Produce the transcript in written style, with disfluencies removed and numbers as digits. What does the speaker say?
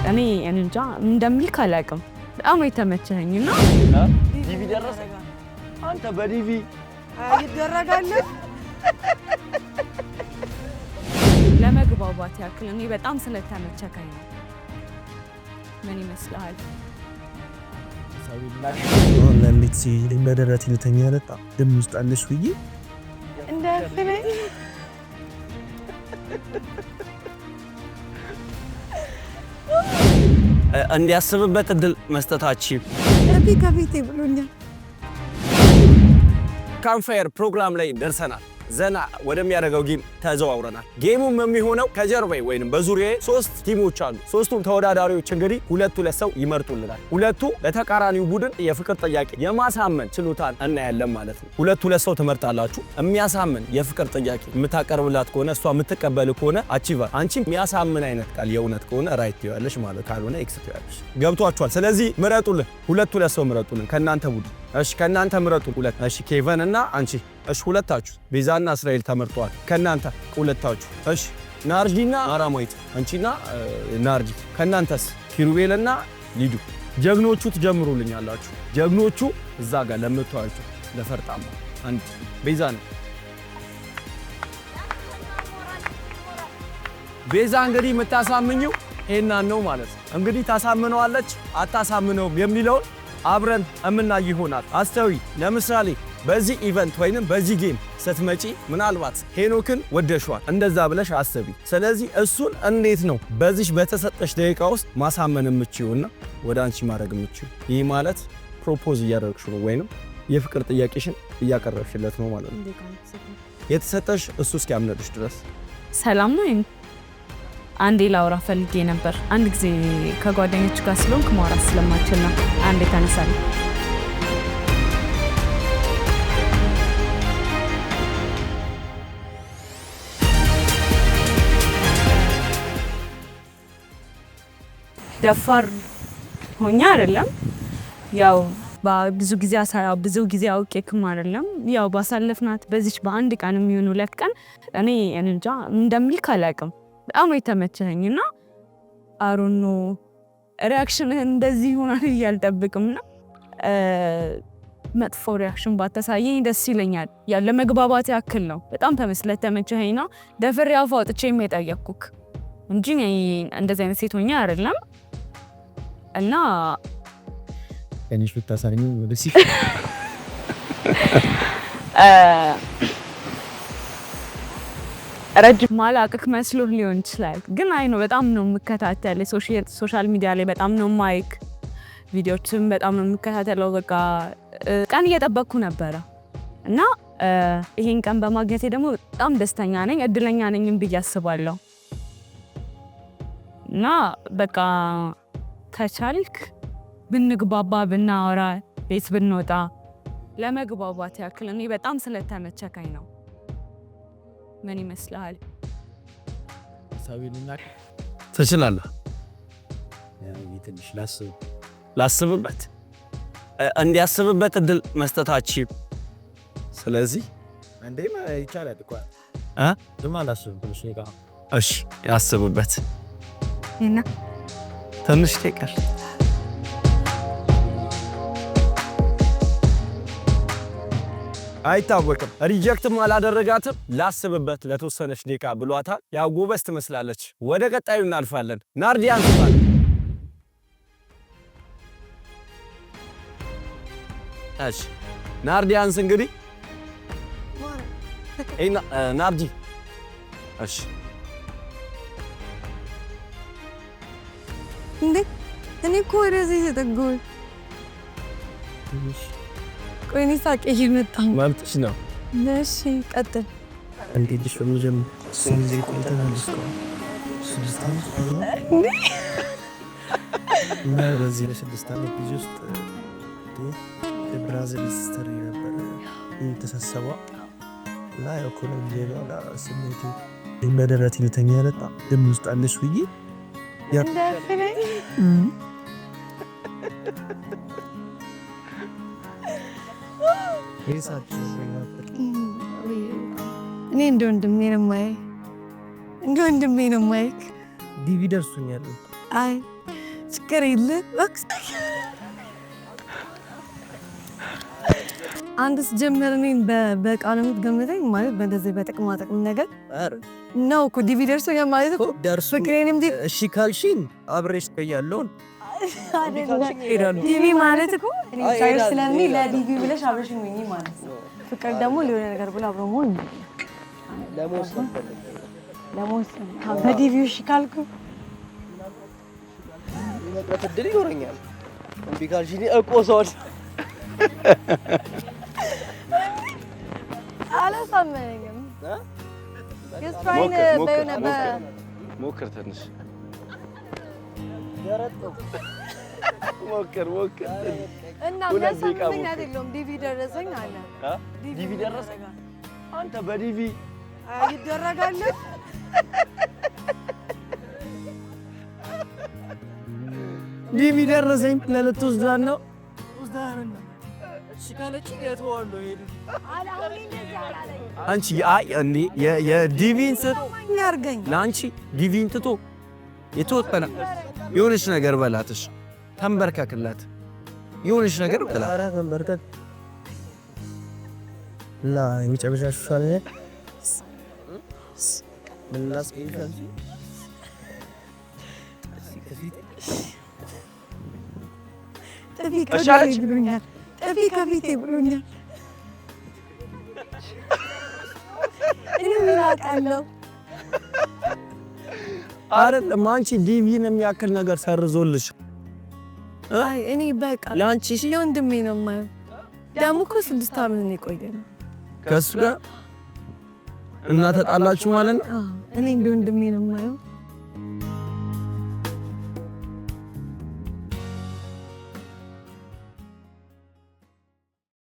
እኔ እንጃ እንደምልክ አላውቅም። በጣም የተመቸኝና ዲቪ ደረሰ አንተ በዲቪ ይደረጋል ለመግባባት ያክል እኔ በጣም ስለተመቸከኝ ነው። ምን ይመስልሃል? ለሊት ሲል በደረት ልተኛ ያለጣ ደም ውስጥ አለሽ ብዬ እንደፈለኝ እንዲያስብበት እድል መስጠታችን ከፊቴ ብሎኛል። ካምፋየር ፕሮግራም ላይ ደርሰናል። ዘና ወደሚያደርገው ጌም ተዘዋውረናል። ጌሙም የሚሆነው ከጀርባዬ ወይንም በዙሪያዬ 3 ቲሞች አሉ። 3ቱም ተወዳዳሪዎች እንግዲህ ሁለት ሰው ይመርጡልናል። ሁለቱ ለተቃራኒው ቡድን የፍቅር ጥያቄ የማሳመን ችሎታን እናያለን ማለት ነው። ሁለት ሰው ትመርጣላችሁ። የሚያሳምን የፍቅር ጥያቄ የምታቀርብላት ከሆነ እሷ የምትቀበል ከሆነ አቺቨር፣ አንቺ የሚያሳምን አይነት ቃል የእውነት ከሆነ ራይት ትያለሽ ማለት ካልሆነ ኤክስ ትያለሽ። ገብቷችኋል? ስለዚህ ምረጡልን። ሁለት ሰው ምረጡልን ከናንተ ቡድን። እሺ ከናንተ ምረጡ ሁለት። እሺ ኬቨን እና አንቺ። እሺ ሁለታችሁ። ቤዛና እስራኤል ተመርጠዋል ከናንተ ሁለታችሁ። እሺ ናርጂና አራማይት አንቺና ናርጂ። ከናንተስ ኪሩቤልና ሊዱ። ጀግኖቹ ትጀምሩልኛላችሁ። ጀግኖቹ እዛ ጋር ለምታዩት ለፈርጣማ አንድ ቤዛ ነው። ቤዛ እንግዲህ የምታሳምኘው ሄናን ነው ማለት ነው። እንግዲህ ታሳምነዋለች አታሳምነውም የሚለውን አብረን እምናይ ይሆናል። አስተዊ ለምሳሌ በዚህ ኢቨንት ወይንም በዚህ ጌም ስትመጪ ምናልባት ሄኖክን ወደሽዋል እንደዛ ብለሽ አስቢ። ስለዚህ እሱን እንዴት ነው በዚህ በተሰጠሽ ደቂቃ ውስጥ ማሳመን የምትችይውና ወደ አንቺ ማድረግ የምትችይው? ይህ ማለት ፕሮፖዝ እያደረግሽ ነው ወይንም የፍቅር ጥያቄሽን እያቀረብሽለት ነው ማለት ነው። የተሰጠሽ እሱ እስኪያምነልሽ ድረስ ሰላም ነው። አንዴ ላውራ ፈልጌ ነበር። አንድ ጊዜ ከጓደኞች ጋር ስለሆንክ ማውራት ስለማልችል ነው። አንዴ ተነሳለሁ። ደፋር ሆኛ አይደለም ያው ብዙ ጊዜ አውቄክም አይደለም ያው ባሳለፍናት በዚች በአንድ ቀን የሚሆኑ 2 ቀን እኔ እንጃ እንደምልክ አላውቅም። በጣም የተመቸኝና አሮኖ ሪአክሽን እንደዚህ ሆናል ያልጠብቅምና መጥፎ ሪአክሽን ባታሳየኝ ደስ ይለኛል። ያለ መግባባት ያክል ነው። በጣም ተመችለኝ ነው ደፍሬ አፍ አውጥቼ የጠየቅኩክ እንጂ እንደዚህ አይነት ሴት ሆኛ አይደለም። እና ከኒሽ ብታሳኝ ወደሲ ረጅም ማላቅክ መስሎ ሊሆን ይችላል፣ ግን አይ ነው በጣም ነው የምከታተል። ሶሻል ሚዲያ ላይ በጣም ነው ማይክ ቪዲዮዎችን በጣም ነው የምከታተለው። በቃ ቀን እየጠበቅኩ ነበረ እና ይሄን ቀን በማግኘቴ ደግሞ በጣም ደስተኛ ነኝ፣ እድለኛ ነኝም ብዬ አስባለሁ። እና በቃ ከቻልክ ብንግባባ ብናወራ ቤት ብንወጣ ለመግባባት ያክል እኔ በጣም ስለተመቸከኝ ነው። ምን ይመስልሃል? ሳቢልና ትችላለህ። ትንሽ ላስብበት እንዲያስብበት እድል መስጠታችን። ስለዚህ እንዴማ ይቻላል እኮ ድማ ላስብበት እሺ ጋር እሺ ያስብበት እና ትንሽ ተቀር አይታወቅም። ሪጀክትም አላደረጋትም። ላስብበት ለተወሰነች ደቂቃ ብሏታል። ያው ጎበዝ ትመስላለች። ወደ ቀጣዩ እናልፋለን። ናርዲያን ስባል እሺ ናርዲያንስ እንግዲህ ናርዲ እሺ እንዴ እኔ እኮ ወደዚህ ተጠጉኝ። ቆይኔ ሳቄ ይመጣኝ ማምጥሽ ነው። እሺ ቀጥል። እንዴት ሹምጀም ስንዚ ቆንተናልስ ነው ስድስታን እና በዚህ ለስድስታን ጊዜ ውስጥ የብራዚል ስተር ነበር ተሰሰባ እና ያኮለም ሌላ ስሜት በደረት ልተኛ ያለጣ ደም ውስጥ አለሽ ብዬ እንደፈለኝ እኔ እንደ ወንድሜ ነው የማይክ እንደ ወንድሜ ነው የማይክ ዲቪ ደርሶኛል። አይ ችግር የለም። አንድስ ጀመር እኔን በቃ ነው የምትገምተኝ ማለት በእንደዚህ በጥቅማ ጥቅም ነገር ነው እኮ ዲቪ ደርሶኛል ማለት እኮ ደርሶ ፍቅሬንም እሺ ካልሽኝ አብሬሽ ቆያለሁ። ዲቪ ማለት እኮ እኔ ሳይር ስለሚል ለዲቪ ብለሽ አብረሽኝ ነኝ ማለት ነው። ፍቅር ደግሞ ሊሆነ ነገር ብሎ አብሮ መሆን ለሞስን በዲቪው እሺ ካልኩ መቅረት እድል ይኖረኛል። እምቢ ካልሽኝ እቆሰዋለሁ። አላሳመነኝም። ሞክር ትንሽ ሞክር እና የሚያሳምነኝ አይደለም። ዲቪ ደረሰኝ አለ። ዲቪ ደረሰኝ አንተ በዲቪ ይደረጋል። ዲቪ ደረሰኝ ለልትወስዳን ነው አንቺ እንዴ የዲቪን ስጥ ያርገኝ ለአንቺ ዲቪን ትቶ የተወጠነ የሆነች ነገር በላትሽ ተንበርከክላት የሆነች ነገር በላት። ኧረ ተንበርከክ ላ የሚጨበሻሽ ሻለ ምንላስ ይፈል ጥፊ ከፊቴ ብሎኛል። እኔ ምን አውቃለሁ? አይደለም አንቺ ዲቪን የሚያክል ነገር ሰርዞልሽ አይ እኔ በቃ ለአንቺ ወንድሜ ነው የማየው። ደግሞ እኮ 6 ዓመት ነው የቆየነው ከእሱ ጋር እና ተጣላችሁ ማለት ነው። እኔ እንደ ወንድሜ ነው የማየው።